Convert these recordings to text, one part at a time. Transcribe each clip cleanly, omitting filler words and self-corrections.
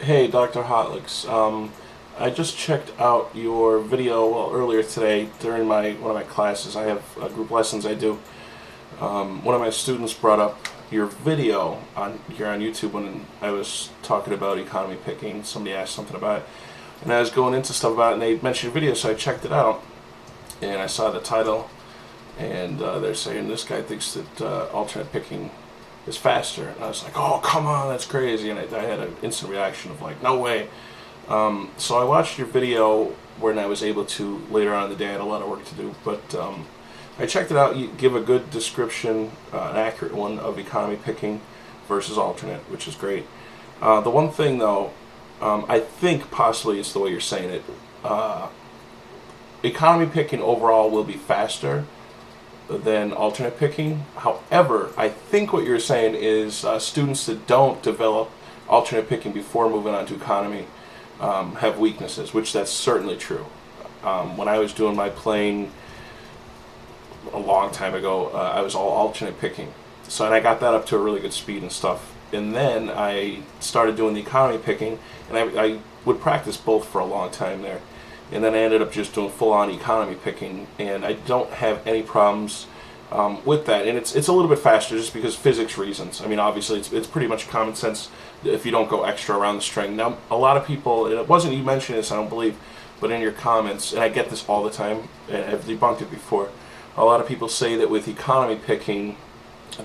Hey, Dr. Hotlicks. I just checked out your video earlier today during one of my classes. I have group lessons I do. One of my students brought up your video here on YouTube when I was talking about economy picking. Somebody asked something about it, and I was going into stuff about it, and they mentioned your video, so I checked it out, and I saw the title, and they're saying this guy thinks that alternate picking is faster, and I was like, oh, come on, that's crazy, and I had an instant reaction of like, no way. So I watched your video when I was able to later on in the day. I had a lot of work to do, but I checked it out. You give a good description, an accurate one of economy picking versus alternate, which is great. The one thing though, I think possibly it's the way you're saying it. Economy picking overall will be faster than alternate picking. However, I think what you're saying is students that don't develop alternate picking before moving on to economy have weaknesses, which that's certainly true. When I was doing my playing a long time ago, I was all alternate picking. So, and I got that up to a really good speed and stuff. And then I started doing the economy picking, and I would practice both for a long time there. And then I ended up just doing full-on economy picking, and I don't have any problems with that. And it's a little bit faster just because physics reasons. I mean, obviously, it's pretty much common sense if you don't go extra around the string. Now, a lot of people, and it wasn't you mentioned this, I don't believe, but in your comments, and I get this all the time, and I've debunked it before, a lot of people say that with economy picking,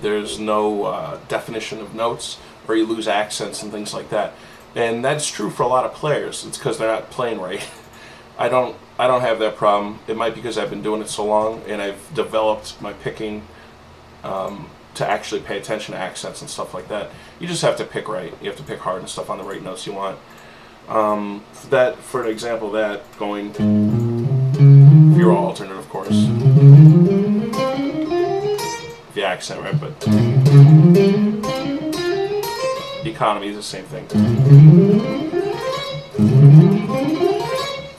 there's no definition of notes, or you lose accents and things like that. And that's true for a lot of players. It's because they're not playing right. I don't have that problem. It might be because I've been doing it so long and I've developed my picking to actually pay attention to accents and stuff like that. You just have to pick right. You have to pick hard and stuff on the right notes you want. For an example, that going, if you're alternate, of course, the accent, right? But economy is the same thing.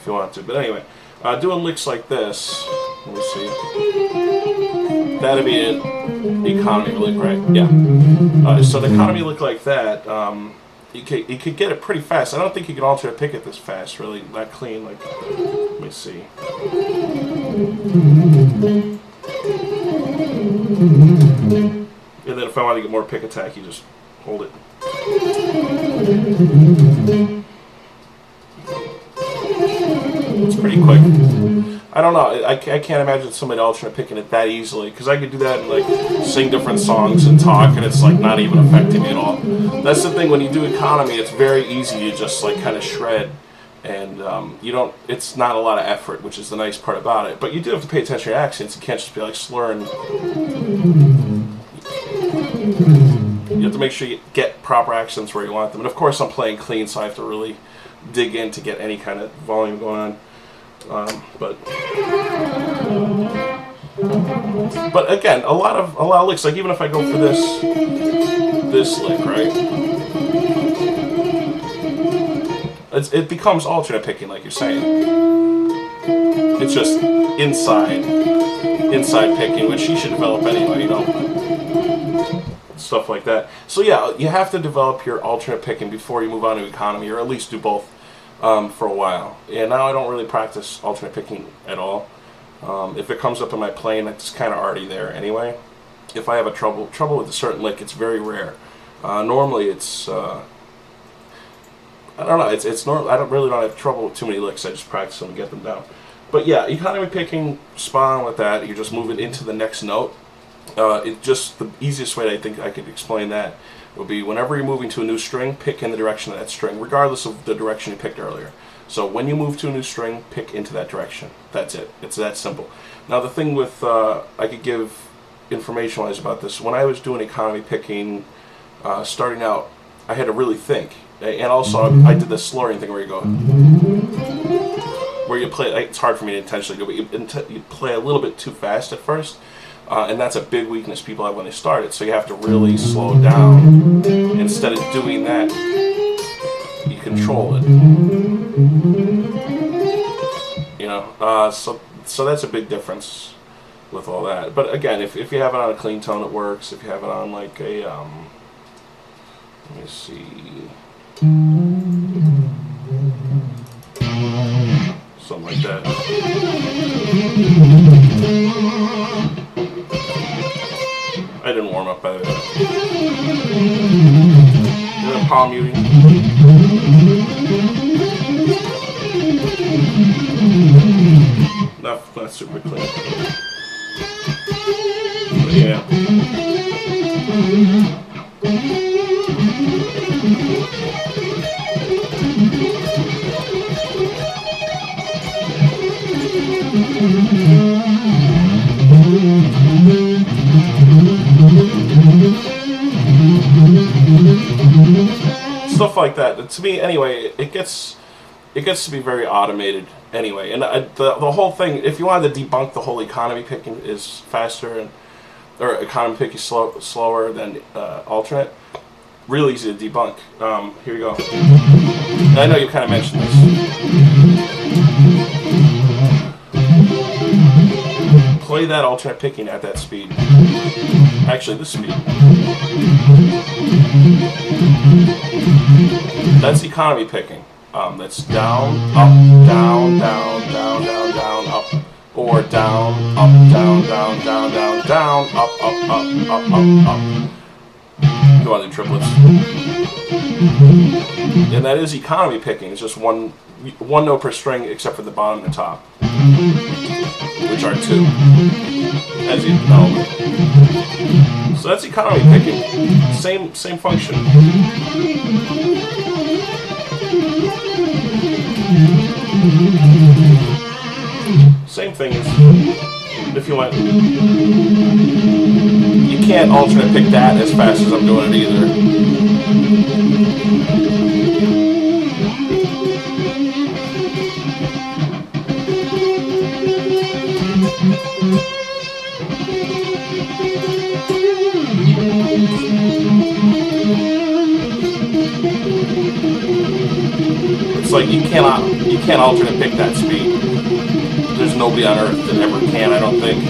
If you want to, but anyway, doing licks like this, let me see, that'd be an economy lick, right? Yeah. So the economy lick like that, you could get it pretty fast. I don't think you can alternate pick it this fast, really, not clean. Like, let me see. And then if I want to get more pick attack, you just hold it. It's pretty quick. I don't know. I can't imagine somebody alternate picking it that easily, because I could do that and like sing different songs and talk, and it's like not even affecting me at all. That's the thing, when you do economy, it's very easy to just like kind of shred, and you don't. It's not a lot of effort, which is the nice part about it. But you do have to pay attention to your accents. You can't just be like slurring. You have to make sure you get proper accents where you want them. And of course, I'm playing clean, so I have to really dig in to get any kind of volume going on. But again, a lot of licks. Like even if I go for this lick, right? It becomes alternate picking, like you're saying. It's just inside picking, which you should develop anyway, you know. Stuff like that. So yeah, you have to develop your alternate picking before you move on to economy, or at least do both for a while. And now I don't really practice alternate picking at all. If it comes up in my playing, it's kind of already there anyway. If I have a trouble with a certain lick, it's very rare. Normally, it's I don't know. It's normal. I don't have trouble with too many licks. I just practice them and get them down. But yeah, economy picking, spot on with that. You're just moving into the next note. It just the easiest way I think I could explain that would be whenever you're moving to a new string, pick in the direction of that string, regardless of the direction you picked earlier. So when you move to a new string, pick into that direction. That's it. It's that simple. Now the thing with I could give information-wise about this. When I was doing economy picking, starting out, I had to really think, and also I did the slurring thing where you go, where you play. It's hard for me to intentionally do, but you play a little bit too fast at first. And that's a big weakness people have when they start it. So you have to really slow down. Instead of doing that, you control it. You know, so that's a big difference with all that. But again, if you have it on a clean tone, it works. If you have it on like a, let me see. that. I didn't warm up by the way. Palm muting. Not super clean. But yeah. Stuff like that. To me, anyway, it gets to be very automated anyway. And the whole thing, if you wanted to debunk the whole economy picking is faster or economy picking slower than alternate, real easy to debunk. Here you go. And I know you kind of mentioned this. Play that alternate picking at that speed. Actually, this speed. That's economy picking. That's down, up, down, down, down, down, down, up, or down, up, down, down, down, down, down, up, up, up, up, up, up. You want to do triplets? And that is economy picking. It's just one note per string, except for the bottom and the top, which are two, as you know. So that's economy picking. Same function. Same thing as if you went. You can't alternate pick that as fast as I'm doing it either. It's like you can't alternate pick that speed. There's nobody on earth that ever can, I don't think.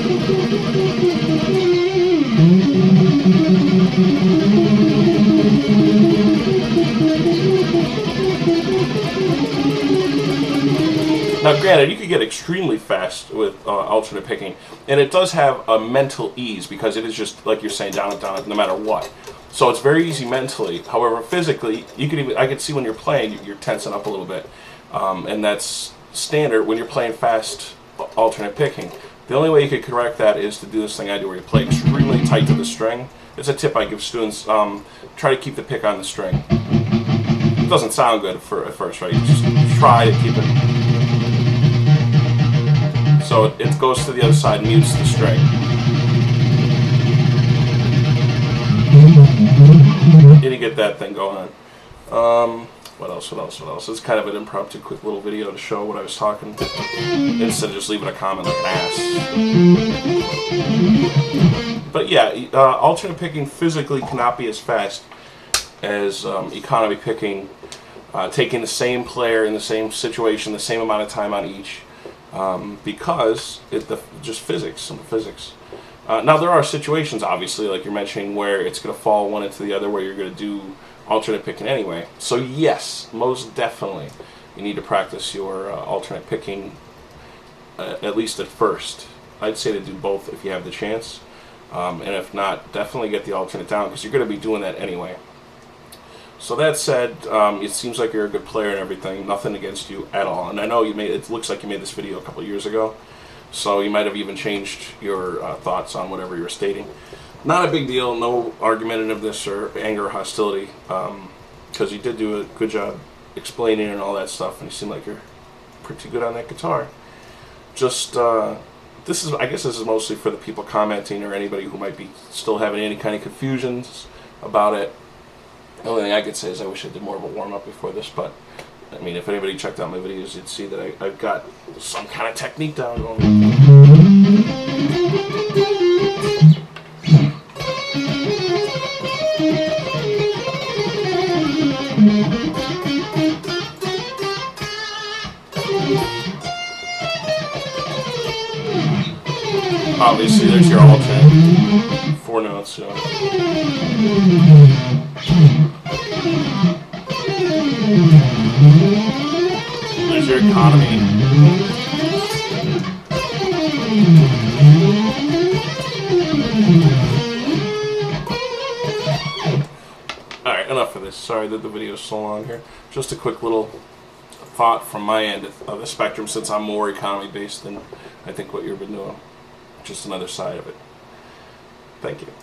Now, granted, you could get extremely fast with alternate picking, and it does have a mental ease because it is just like you're saying, down and down, no matter what. So it's very easy mentally. However, physically, I could see when you're playing, you're tensing up a little bit, and that's standard when you're playing fast alternate picking. The only way you could correct that is to do this thing I do, where you play extremely tight to the string. It's a tip I give students. Try to keep the pick on the string. It doesn't sound good at first, right? You just try to keep it. So it goes to the other side, mutes the string. And you get that thing going on. What else? It's kind of an impromptu, quick little video to show what I was talking, instead of just leaving a comment like an ass. But yeah, alternate picking physically cannot be as fast as economy picking, taking the same player in the same situation, the same amount of time on each, because just physics, simple physics. Now there are situations, obviously, like you're mentioning, where it's going to fall one into the other, where you're going to do alternate picking anyway. So yes, most definitely, you need to practice your alternate picking, at least at first. I'd say to do both if you have the chance, and if not, definitely get the alternate down, because you're going to be doing that anyway. So that said, it seems like you're a good player and everything. Nothing against you at all. And I know it looks like you made this video a couple years ago, so you might have even changed your thoughts on whatever you were stating. Not a big deal, no argumentativeness or anger or hostility, because you did do a good job explaining and all that stuff, and you seem like you're pretty good on that guitar. Just, I guess this is mostly for the people commenting or anybody who might be still having any kind of confusions about it. The only thing I could say is I wish I did more of a warm-up before this, but I mean, if anybody checked out my videos, you'd see that I've got some kind of technique down going. Obviously, there's your alternate. 4 notes, so. There's your economy. Alright, enough of this. Sorry that the video is so long here. Just a quick little thought from my end of the spectrum, since I'm more economy based than I think what you've been doing. Just another side of it. Thank you.